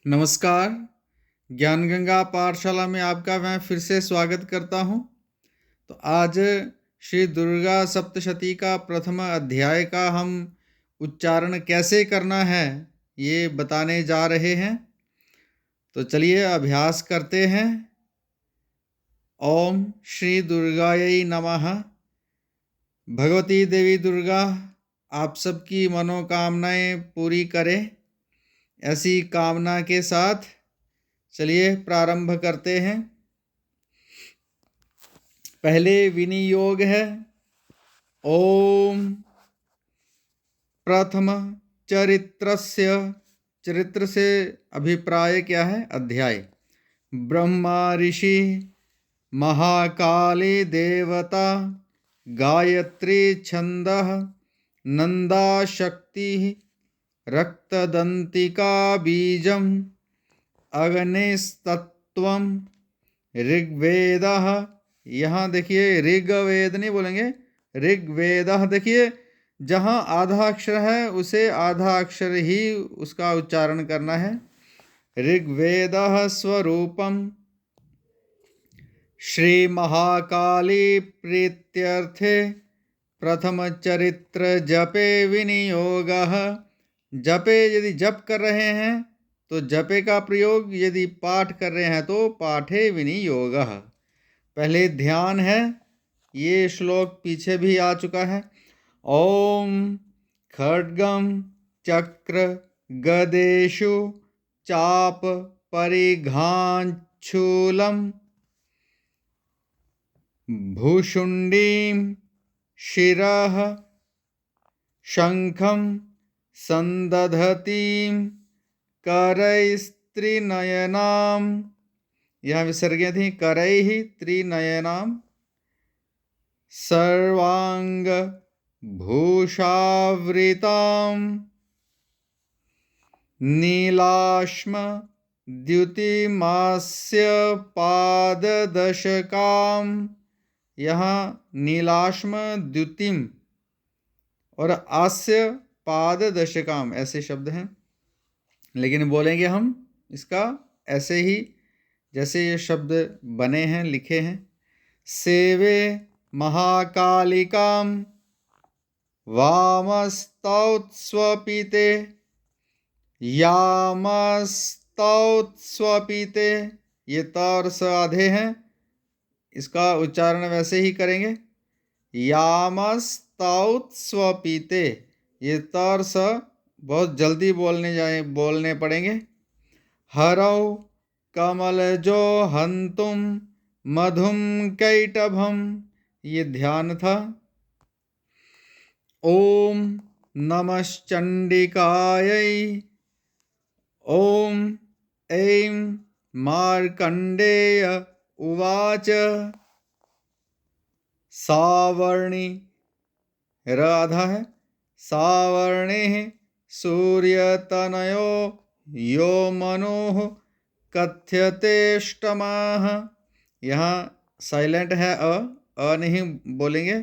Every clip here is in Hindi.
नमस्कार। ज्ञान गंगा पाठशाला में आपका मैं फिर से स्वागत करता हूँ। तो आज श्री दुर्गा सप्तशती का प्रथम अध्याय का हम उच्चारण कैसे करना है ये बताने जा रहे हैं। तो चलिए अभ्यास करते हैं। ओम श्री दुर्गायै नमः। भगवती देवी दुर्गा आप सबकी मनोकामनाएं पूरी करें। ऐसी कामना के साथ चलिए प्रारंभ करते हैं। पहले विनियोग है ओम प्रथम चरित्रस्य। चरित्र से अभिप्राय क्या है? अध्याय। ब्रह्मा ऋषि महाकाली देवता गायत्री छंदः नंदा शक्ति रक्तदंतिका बीजम अग्निस्तत्वम ऋग्वेदः। यहाँ देखिए ऋग्वेद नहीं बोलेंगे, ऋग्वेदः। देखिए जहाँ आधा अक्षर है उसे आधा अक्षर ही उसका उच्चारण करना है। ऋग्वेदः स्वरूपम श्री महाकाली प्रीत्यर्थे प्रथम चरित्र जपे विनियोगः। जपे यदि जप कर रहे हैं तो जपे का प्रयोग, यदि पाठ कर रहे हैं तो पाठे विनियोगः। पहले ध्यान है, ये श्लोक पीछे भी आ चुका है। ओम खड्गम चक्र गदेषु चाप परिघांचूलम भूषुंडीम शिरः शंखम संदधतीम करैस्त्रिनयनाम। यहाँ विसर्गें थी। करैः त्रिनयनाम सर्वांग भूषावृताम नीलाश्म द्युतिमास्य पाददशकाम। यहाँ नीलाश्म द्युतिम और आस्य पाददशकाम ऐसे शब्द हैं, लेकिन बोलेंगे हम इसका ऐसे ही जैसे ये शब्द बने हैं, लिखे हैं। सेवे महाकालिकाम वामस्तौत्स्वपिते यामस्तौत्स्वपिते। ये त और स आधे हैं, इसका उच्चारण वैसे ही करेंगे। यामस्तौत्स्वपिते, ये त और स बहुत जल्दी बोलने पड़ेंगे। हरौ कमलजो हंतुम मधुम कैटभम, ये ध्यान था। ओम नमश्चंडिकायै। ओम ऐं मार्कंडेय उवाच सावर्णी, र आधा है, सावर्णिः सूर्यतनयो यो मनुः कथ्यतेष्टमाः। यहाँ साइलेंट है, अ नहीं बोलेंगे।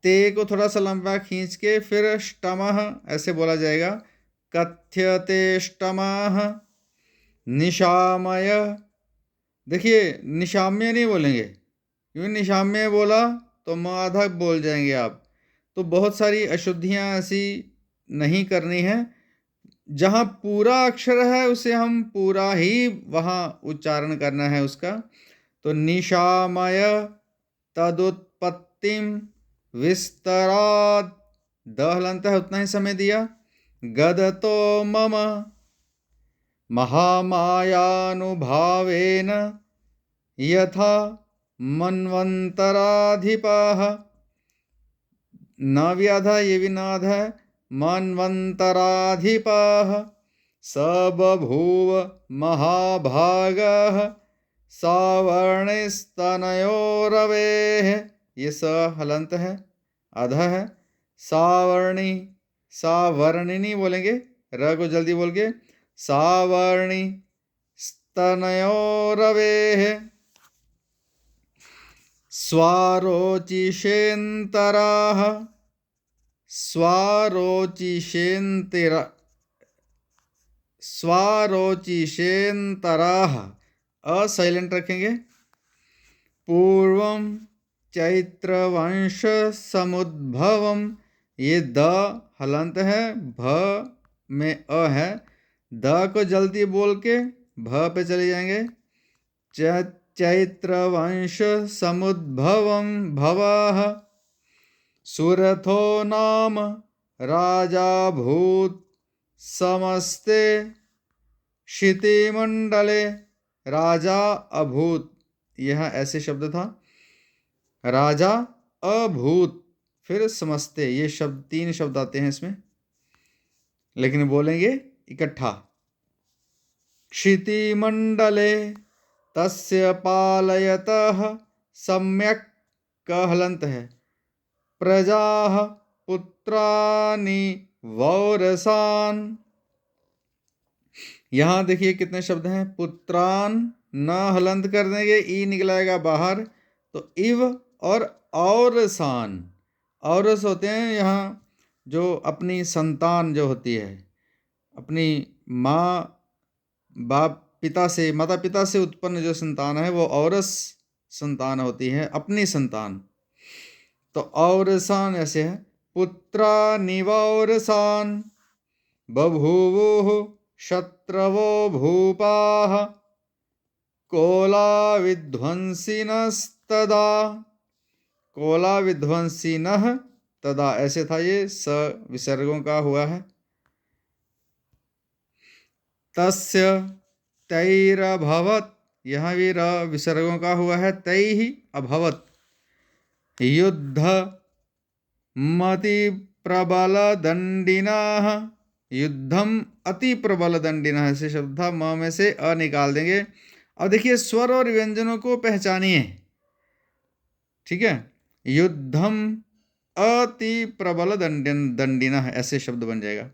ते को थोड़ा सा लंबा खींच के फिर ष्टमः ऐसे बोला जाएगा। कथ्यतेष्टमाः निशामय। देखिए निशाम्य नहीं बोलेंगे, क्योंकि निशाम्य बोला तो म आधा बोल जाएंगे आप। तो बहुत सारी अशुद्धियाँ ऐसी नहीं करनी है। जहाँ पूरा अक्षर है उसे हम पूरा ही वहाँ उच्चारण करना है उसका। तो निशामय तदुत्पत्तिम विस्तरात्, द हलंत है उतना ही समय दिया। गदतो मम महामायानुभावेन यथा मन्वन्तराधिपाः। न भी आधा, ये भी न आधा है। मन्वन्तराधिपाः स बभूव महाभागः सावर्णिस्तनयोरवेः। ये स हलंत है, आधा है। सावर्णी, सावर्णिनी बोलेंगे, र को जल्दी बोल के। सावर्णी स्तनयोरवेः स्वारोचिषेन्तराः। स्वारोचिषेन्तिर स्वारोचिषेन्तराः, साइलेंट रखेंगे। पूर्वम चैत्रवंश समुद्भवम, ये द हलंत है, भ में अ है, द को जल्दी बोल के भ पे चले जाएंगे। चैत्रवंश समुद्भवम भवः, सुरथो नाम राजा भूत समस्ते क्षितिमंडले, राजा अभूत, यह ऐसे शब्द था, राजा अभूत फिर समस्ते, ये शब्द 3 शब्द आते हैं इसमें, लेकिन बोलेंगे इकट्ठा। क्षितिमंडले तस्य पालयतः सम्यक, क हलंत है, प्रजाः पुत्रानि वौरसान्। यहां देखिए कितने शब्द हैं, पुत्रान न हलंत कर देंगे, ई निकलाएगा बाहर, तो इव और औरसान, औरस होते हैं यहाँ जो अपनी संतान जो होती है, अपनी माँ बाप पिता से, माता पिता से उत्पन्न जो संतान है वो औरस संतान होती है, अपनी संतान, तो औरसान ऐसे है। पुत्रा निवौरसान बभूवुः शत्रवो भूपाः कोला विध्वंसिनस्तदा, कोला विध्वंसिनः तदा, ऐसे था, ये स विसर्गों का हुआ है। तस्य तैरभवत, यहाँ भी र विसर्गों का हुआ है, तैहि अभवत, युद्ध मति प्रबल दंडिनः, युद्धम अति प्रबल दंडिनः, ऐसे शब्द था, म में से अ निकाल देंगे। अब देखिए स्वर और व्यंजनों को पहचानिए, ठीक है। युद्धम अति प्रबल दंडिनः, ऐसे शब्द बन जाएगा,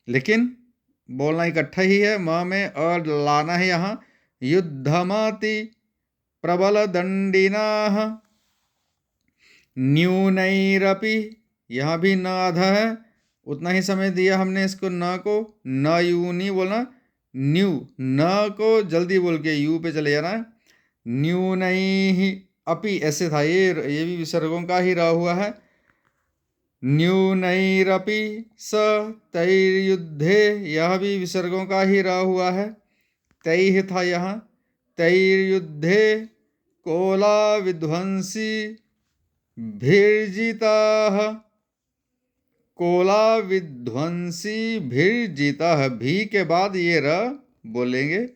लेकिन बोलना इकट्ठा ही है, म में अ लाना है यहाँ। युद्धमति प्रबल दंडिनः, न्यूनैरपि, यहाँ भी न आधा है, उतना ही समय दिया हमने इसको, न को, न यू नहीं बोलना, न्यू, न को जल्दी बोल के यू पे चले जाना है। न्यूनैहि अपि, ऐसे था, ये भी विसर्गों का ही रहा हुआ है। न्यूनैरपि स तैर्युद्धे, यह भी विसर्गों का ही रहा हुआ है, तैः था यहाँ, तैर्युद्धे कोला विध्वंसी भिर्जिताः, कोला विध्वंसी भिर्जिताः, भी के बाद ये र बोलेंगे,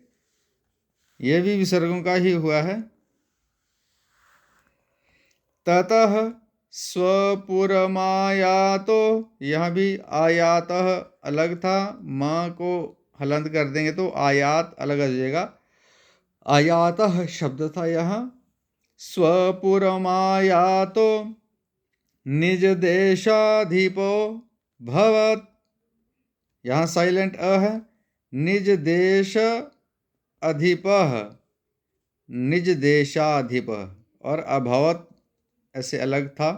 ये भी विसर्गों का ही हुआ है। ततः स्वपुरमायातो, यहाँ भी आयातः अलग था, माँ को हलंत कर देंगे तो आयात अलग आ जाएगा, आयातः शब्द था यहाँ। स्वपुरमायातो निज देशाधिपो भवत, यहाँ साइलेंट अ है, निज देश अधिपः, निज देशाधिप, और अभवत ऐसे अलग था,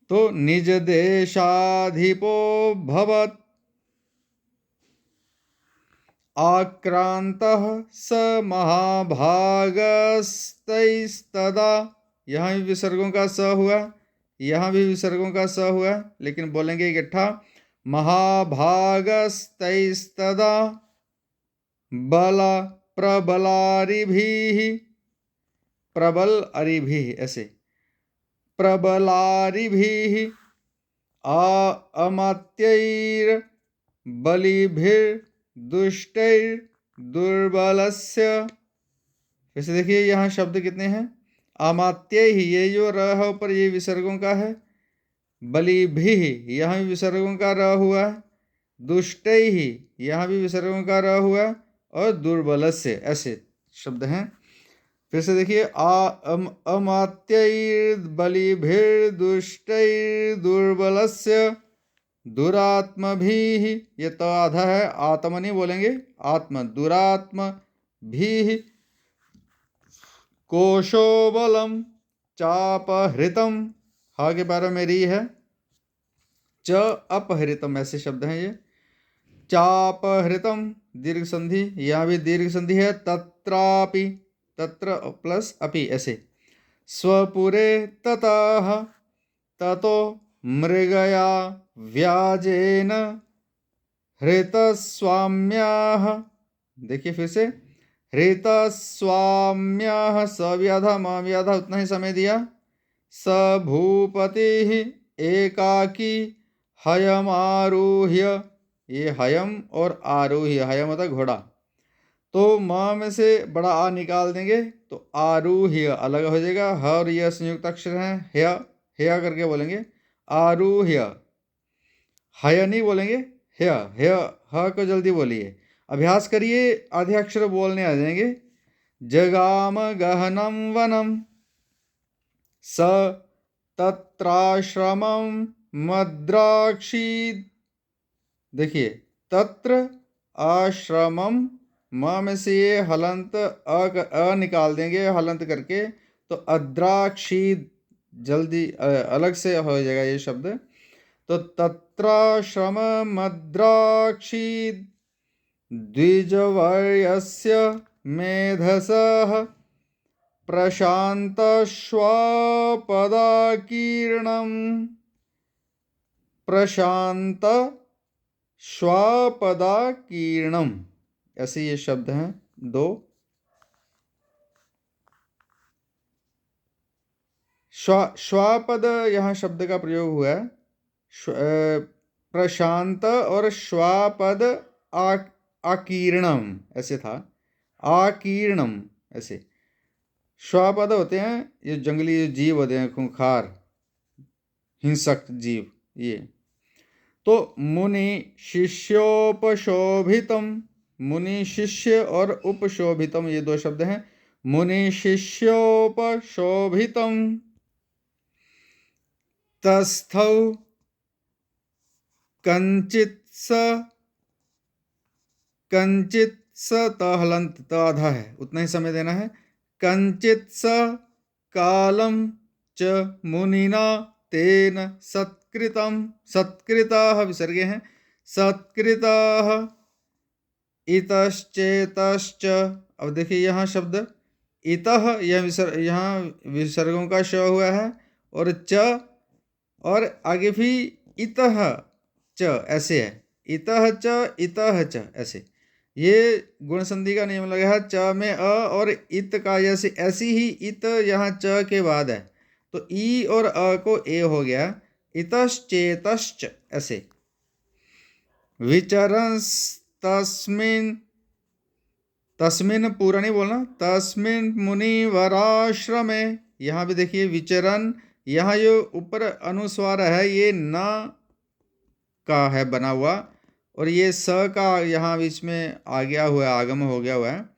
तो निज देशाधिपो भवत, आक्रांतः स महाभागस्तैस्तदा, यहाँ भी विसर्गों का स हुआ, यहाँ भी विसर्गों का स हुआ, लेकिन बोलेंगे इकट्ठा, महाभागस्तैस्तदा बल प्रबलारिभिः, प्रबल अरिभिः, ऐसे प्रबलारिभिः अमात्यैर् बलिभिर्दुष्टैर् दुर्बलस्य, फिर से देखिए यहाँ शब्द कितने हैं, अमात्य ही, ये जो र है ऊपर ये विसर्गों का है, बलिभिः यहाँ भी विसर्गों का र हुआ है, दुष्टै ही यहाँ भी विसर्गों का र हुआ है, और दुर्बलस्य, ऐसे शब्द हैं। फिर से देखिए, अमात्यैर्बलिभिर्दुष्टैर्दुर्बलस्य दुरात्मभिः, ये तो आधा है, आत्म नहीं बोलेंगे, आत्म, दुरात्मभिः कोशो बलम चापहृतम, के बारे में री है, च अपहृतम, ऐसे शब्द हैं ये। चापहृतम दीर्घ संधि, यहाँ भी दीर्घ संधि है। तत्रापि, तत्र प्लस अपि ऐसे। स्वपुरे ततः, ततो मृगया व्याजेन हृतस्वाम्याः, देखिए फिर से, हृतस्वाम्याः सव्याधा माव्याधा उतना ही समय दिया। स भूपतिः एकाकी हयमारुह्य, ये हयम और आरोह्य, हयम होता घोड़ा, तो माँ में से बड़ा आ निकाल देंगे तो आरूह्य अलग हो जाएगा। ह और यह संयुक्त अक्षर हैं, हय करके बोलेंगे आरूह्य, हय नहीं बोलेंगे, हय हय, ह को जल्दी बोलिए, अभ्यास करिए, आधे अक्षर बोलने आ जाएंगे। जगाम गहनम वनम, स तत्राश्रमम मद्राक्षी, देखिए तत्र आश्रमम, माँ में से ये हलंत अ निकाल देंगे हलंत करके, तो अद्राक्षी जल्दी अलग से हो जाएगा ये शब्द। तो तत्राश्रम मद्राक्षी द्विजवर्यस्य मेधसः प्रशान्तश्वापदाकीर्णम्, प्रशांत श्वापदाकीर्णम, ऐसे ये शब्द हैं दो। श्वापद यहाँ शब्द का प्रयोग हुआ है। प्रशांत और श्वापद आकीर्णम ऐसे था, आकीर्णम ऐसे। श्वापद होते हैं ये जंगली जीव होते हैं, खूंखार हिंसक जीव ये। तो मुनि शिष्योपशोभितम, मुनि शिष्य और उपशोभितम ये दो शब्द हैं। मुनि शिष्योपशोभितम तस्थौ कंचित स हलंत त आधा है, उतना ही समय देना है। कंचित स कालम च मुनिना तेन सत्कृतम, सत्कृताः विसर्गे हैं, सत्कृताः इतश्चेतश्च। अब देखिए यहाँ शब्द इतः, यहाँ विसर्गों का श हुआ है, और च और आगे भी इतः च ऐसे है, इतः च ऐसे। ये गुण संधि का नियम लगा है, च में अ और इत का जैसे, ऐसी ही इत यहाँ च के बाद है, तो ई और अ को ए हो गया, इतश्चेतश्च ऐसे। विचरंस तस्मिन, तस्मिन पूरा नहीं बोलना, तस्मिन मुनिवराश्रमे, यहाँ भी देखिए विचरण, यहाँ जो ऊपर अनुस्वार है ये न का है बना हुआ, और ये स का यहाँ बीच में आ गया हुआ है, आगम हो गया हुआ है,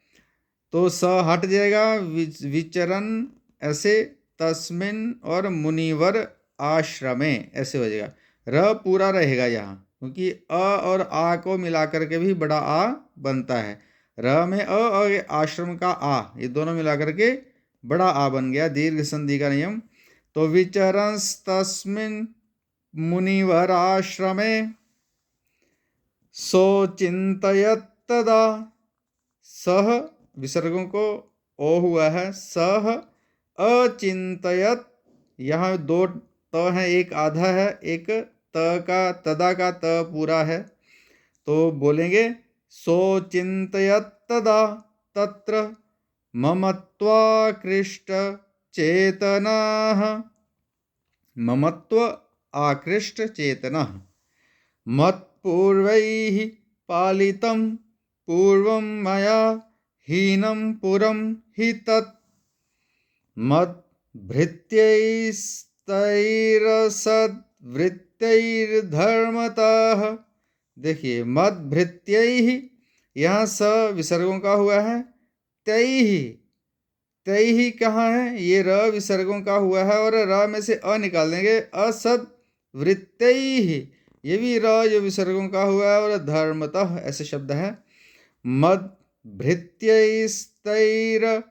तो स हट जाएगा, विचरण ऐसे, तस्मिन और मुनिवर आश्रमे ऐसे हो जाएगा। र पूरा रहेगा यहाँ, क्योंकि अ और आ को मिलाकर के भी बड़ा आ बनता है। र में अ और आश्रम का आ, ये दोनों मिलाकर के बड़ा आ बन गया, दीर्घ संधि का नियम। तो विचरंस तस्मिन मुनिवराश्रमे सोचिंतयत तदा, सह विसर्गों को ओ हुआ है, सह अचिंतयत, यहाँ दो त है, एक आधा है, एक त का तदा का त पूरा है, तो बोलेंगे सोचिंतयत तदा तत्र ममत्वाकृष्ट चेतनाः, ममत्व आकृष्ट चेतनः, मत्पूर्वैः पालितं पूर्वं मया हीनं पुरं हि तत्, मद्भृत्यैस्तैरसद्वृत्तैर्धर्मतः, देखिए मद्भृत्यैः, यहाँ स विसर्गों का हुआ है, तैहि, तैहि कहाँ है, ये र विसर्गों का हुआ है, और र में से अ निकाल देंगे, असद वृत्तैहि, ये भी र जो विसर्गों का हुआ है, और धर्मतः ऐसे शब्द है। मद भृत्यैस्तैर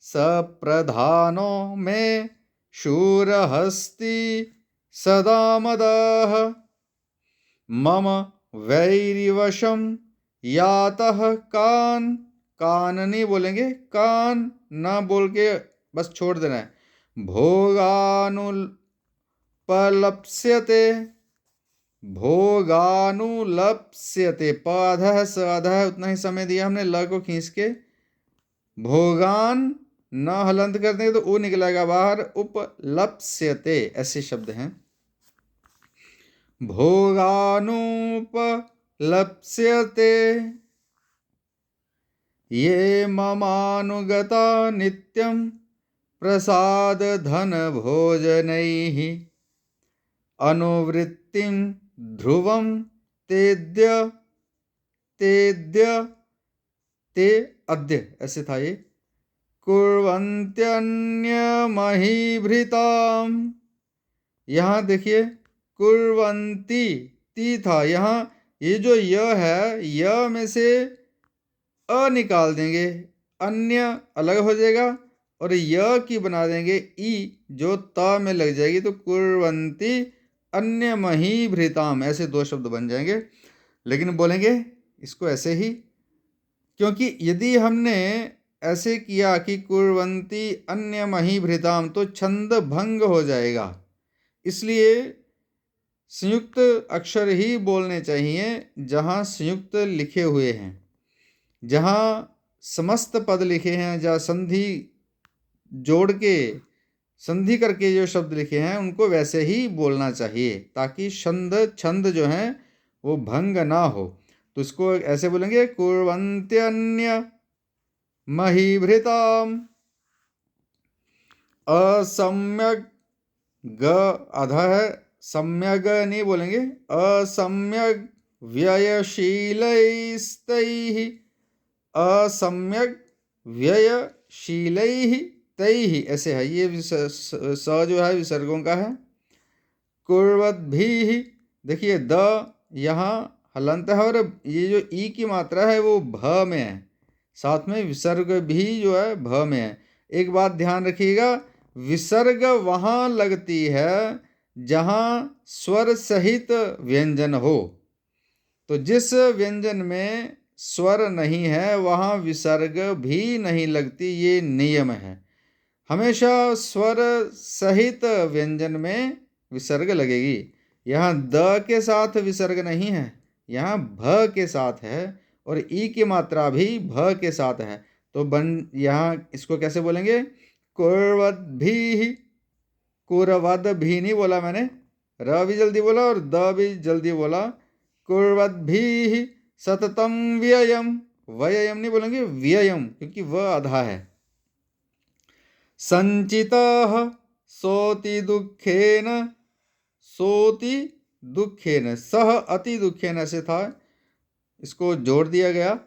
सप्रधानो मे शूरहस्ति सदा मदः मम वैरिवशं यातः कान। कान नहीं बोलेंगे, कान ना बोल के बस छोड़ देना है। भोगानुपलप्स्यते, भोगानुलप्स्यते, प आधा है स आधा है, उतना ही समय दिया हमने, ल को खींच के भोगान न हलंत कर देंगे तो ऊ निकलेगा बाहर, उपलप्स्यते ऐसे शब्द हैं। भोगानुपलप्स्यते ये ममानुगता नित्यं प्रसाद धन भोजनैः अनुवृत्तिं ध्रुवं तेद्य तेद्य ते अद्य ऐसे था ये। कुर्वन्त्यन्यमहीभृताम्, यहाँ देखिए कुर्वन्ती ती था, यहाँ ये जो य है, य में से अ निकाल देंगे, अन्य अलग हो जाएगा और य की बना देंगे ई जो त में लग जाएगी, तो कुर्वन्ती अन्य महीभृताम ऐसे दो शब्द बन जाएंगे। लेकिन बोलेंगे इसको ऐसे ही, क्योंकि यदि हमने ऐसे किया कि कुर्वन्ती अन्य महीभृताम तो छंद भंग हो जाएगा, इसलिए संयुक्त अक्षर ही बोलने चाहिए जहाँ संयुक्त लिखे हुए हैं। जहाँ समस्त पद लिखे हैं, जहाँ संधि जोड़ के संधि करके जो शब्द लिखे हैं उनको वैसे ही बोलना चाहिए, ताकि छंद जो है वो भंग ना हो। तो इसको ऐसे बोलेंगे कुर्वन्त्यन्य महीभृताम। असम्यक ग आधा है, सम्यग नहीं बोलेंगे, असम्यक व्ययशीलैस्तैः, असम्यक व्ययशीलैः तैः ऐसे है। ये स जो है विसर्गों का है। कुर्वद्भिः, देखिए द यहाँ हलंत है और ये जो ई की मात्रा है वो भ में है, साथ में विसर्ग भी जो है भ में है। एक बात ध्यान रखिएगा, विसर्ग वहाँ लगती है जहाँ स्वर सहित व्यंजन हो। तो जिस व्यंजन में स्वर नहीं है वहाँ विसर्ग भी नहीं लगती, ये नियम है। हमेशा स्वर सहित व्यंजन में विसर्ग लगेगी। यहाँ द के साथ विसर्ग नहीं है, यहाँ भ के साथ है और ई की मात्रा भी भ के साथ है। तो बन यहाँ इसको कैसे बोलेंगे, कुर्वद्भिः, कुर्वद भी नहीं बोला मैंने, र भी जल्दी बोला और द भी जल्दी बोला। कुर्वद्भिः सततं व्ययम्, व्ययम् नहीं बोलेंगे व्ययम्, क्योंकि व आधा है। संचितः सोति दुखेन, सोति दुखेन, सह अति दुखेन ऐसे था, इसको जोड़ दिया गया।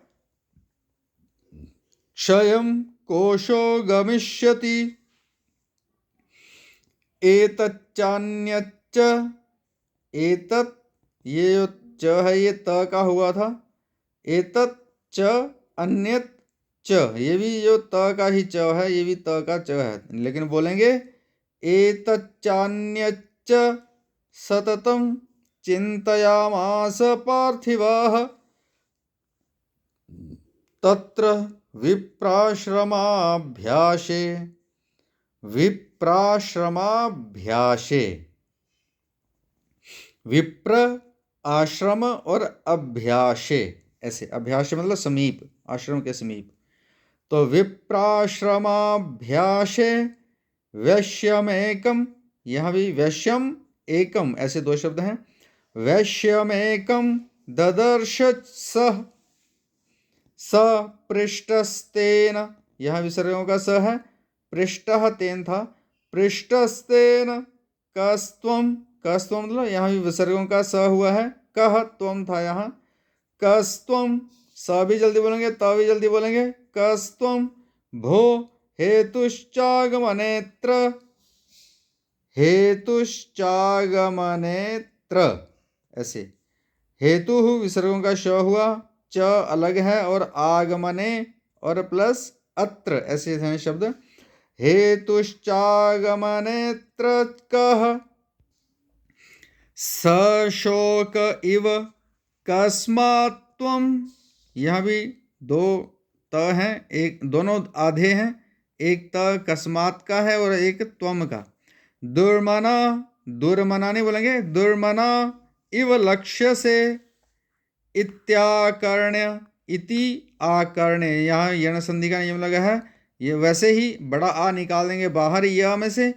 क्षयं कोशो गमिष्यति, एतच्चान्यच्च, एतत् ये जो च है ये त का हुआ था, एतत् च अन्यत् च, ये भी जो त का ही च है ये भी त का च है, लेकिन बोलेंगे एतच्चान्यच्च सततं चिन्तयामास पार्थिवाः तत्र विप्राश्रमाभ्यासे, विप्राश्रमाभ्यासे, विप्र आश्रम और अभ्यासे ऐसे, अभ्यास मतलब समीप, आश्रम के समीप। तो विप्राश्रमाभ्यासे वैश्यमेकम, यहाँ भी वैश्यम एकम ऐसे दो शब्द हैं। वैश्यमेकम ददर्श सह, स पृष्ठस्तेन, यहाँ विसर्गों का स है, पृष्ठः तेन था, पृष्ठस्तेन कस्त्वम, कस्त्वम मतलब यहाँ भी विसर्गों का स हुआ है, कह त्वम था यहाँ, कस्त्वम, स भी जल्दी बोलेंगे त भी जल्दी बोलेंगे, कस्त्वम भो हेतुश्चागमनेत्र, हेतुश्चागमनेत्र ऐसे। हेतु विसर्गों का श हुआ, च अलग है और आगमने और प्लस अत्र ऐसे हैं शब्द। हेतुश्चागमनेत्रकः सशोक इव कस्मात् त्वं। यहाँ भी दो त हैं, एक दोनों आधे हैं, एक त कस्मात् का है और एक त्वम का। दुर्मना, दुर्मना नहीं बोलेंगे, दुर्मना इव लक्ष्य से इत्याकर्ण्य, इति आकर्ण्य, यहाँ यण संधि का नियम लगा है। ये वैसे ही बड़ा आ निकाल देंगे बाहर य में से।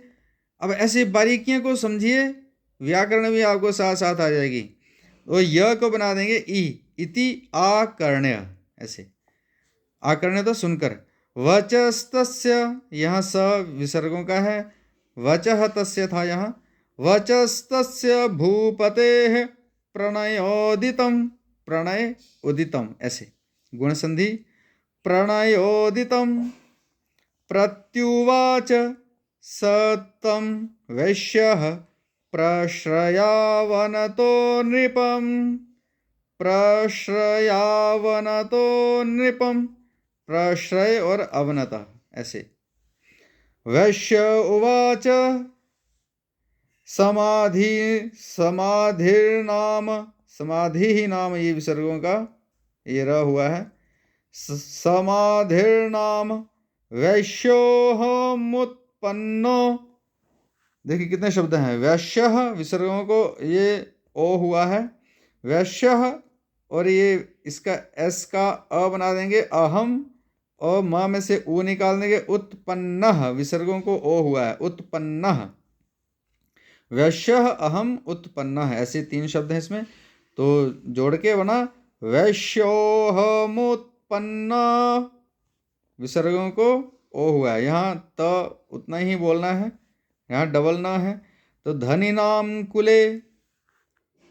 अब ऐसी बारीकियों को समझिए, व्याकरण भी आपको साथ साथ आ जाएगी। तो य को बना देंगे ई, इति आकर्ण्य, ऐसे आकर्ण्य तो सुनकर। वचस्तस्य, यहाँ स विसर्गों का है, वचः तस्य था यहाँ। वचस्तस्य भूपतेः प्रणयोदितम, प्रणय उदितम, ऐसे गुण संधि। प्रणयोदितम प्रत्युवाच स तं वैश्यः प्रश्रयावनतो नृपम्, प्रश्रयावनतो नृपम्, प्रश्रय और अवनता, ऐसे। वैश्य उवाच समाधि, समाधिर्नाम, समाधि ही नाम, ये विसर्गों का ये र हुआ है। समाधिर्नाम वैश्योऽहमुत्पन्नो, देखिए कितने शब्द हैं। वैश्य विसर्गों को ये ओ हुआ है, वैश्य, और ये इसका एस का अ बना देंगे अहम, और म में से ऊ निकाल देंगे। उत्पन्नः विसर्गों को ओ हुआ है, उत्पन्नः। वैश्य अहम उत्पन्नः, ऐसे तीन शब्द हैं इसमें, तो जोड़ के बना वैश्योऽहमुत्पन्न, विसर्गों को ओ हुआ है। यहाँ त उतना ही बोलना है, यहाँ डबल ना है। तो धनिनाम कुले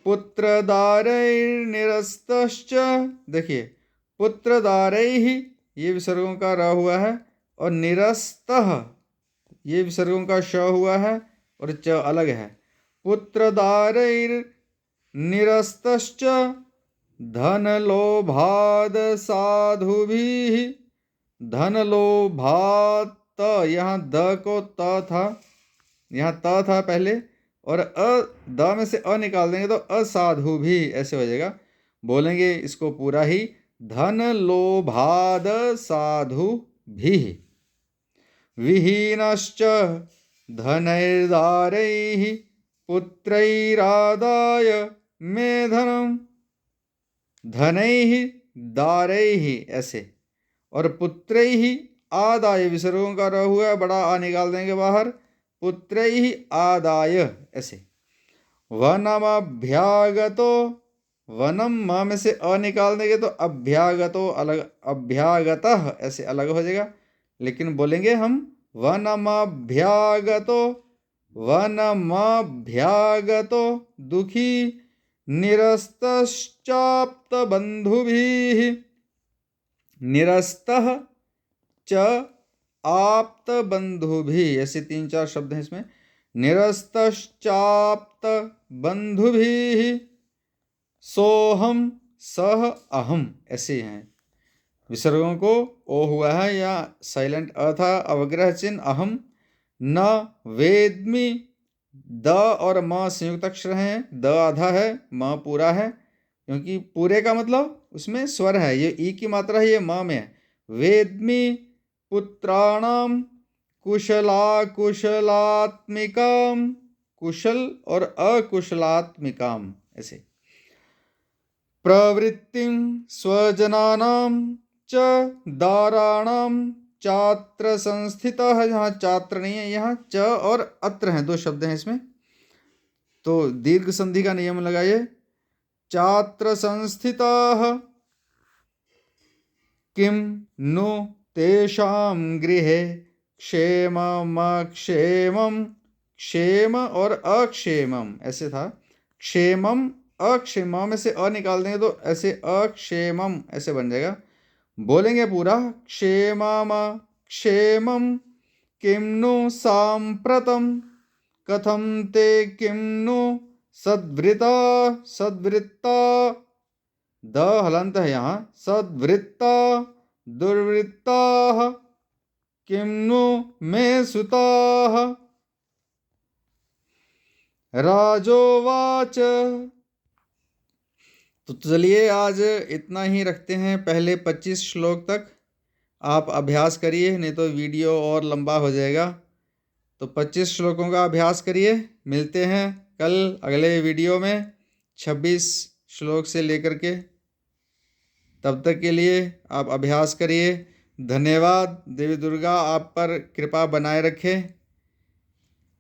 पुत्रदारैर्निरस्तश्च, देखिए पुत्रदारैः ये विसर्गों का र हुआ है, और निरस्तः ये विसर्गों का श हुआ है और च अलग है। पुत्रदारैर्निरस्तश्च धनलोभाद साधुभिः, धनलोभात, यहाँ द को त था, यहाँ त था पहले, और अ द में से अ निकाल देंगे तो असाधु भी ऐसे हो जाएगा। बोलेंगे इसको पूरा ही, धन लोभाद साधु भी। विहीनश्च धनैर्दारैः पुत्रैरादाय मे धनम, धनैः दारैः ऐसे, और पुत्रैः आदाय विसर्गों का र हुआ, बड़ा आ निकाल देंगे बाहर, पुत्रैः आदाय ऐसे। वनमभ्यागतो, वनम म में से अ निकाल देंगे तो अभ्यागतो अलग, अभ्यागतः ऐसे अलग हो जाएगा, लेकिन बोलेंगे हम वनमभ्यागतो, वनमभ्यागतो दुखी निरस्तश्चाप्त बंधुभिः, निरस्तः च आप्त बंधुभिः, ऐसे तीन चार शब्द हैं इसमें। निरस्तश्चाप्त बंधुभिः, सोहम सह अहम, ऐसे हैं। विसर्गों को ओ हुआ है, या साइलेंट अ था, अवग्रह चिन्ह अहम। न वेद्मि, द और म संयुक्त अक्षर हैं, द आधा है म पूरा है, क्योंकि पूरे का मतलब उसमें स्वर है, ये ई की मात्रा है, ये म में है। वेद्मि पुत्राणाम कुशला कुशलात्मिकाम, कुशल और अकुशलात्मिकाम ऐसे। प्रवृत्तिं स्वजनानां च दाराणां चात्र संस्थितः, यहाँ चात्र नहीं है, यहाँ च और अत्र हैं, दो शब्द हैं इसमें, तो दीर्घ संधि का नियम लगाइए। चात्र संस्थितः किं नु तेषां गृहे क्षेममक्षेमं, क्षेम और अक्षेमम ऐसे था। क्षेमम अक्षेम में से अ निकाल देंगे तो ऐसे अक्षेमम ऐसे बन जाएगा। बोलेंगे पूरा, क्षेमम क्षेमम किं नु सांप्रतम कथम ते किं नु सद्वृता, सद्वृत्ता द हलंत है यहाँ, सद्वृत्ता दुर्वृत्ता किं नु मे सुताः। राजोवाच। तो चलिए आज इतना ही रखते हैं, पहले 25 श्लोक तक आप अभ्यास करिए, नहीं तो वीडियो और लंबा हो जाएगा। तो 25 श्लोकों का अभ्यास करिए। मिलते हैं कल अगले वीडियो में 26 श्लोक से लेकर के। तब तक के लिए आप अभ्यास करिए। धन्यवाद। देवी दुर्गा आप पर कृपा बनाए रखे।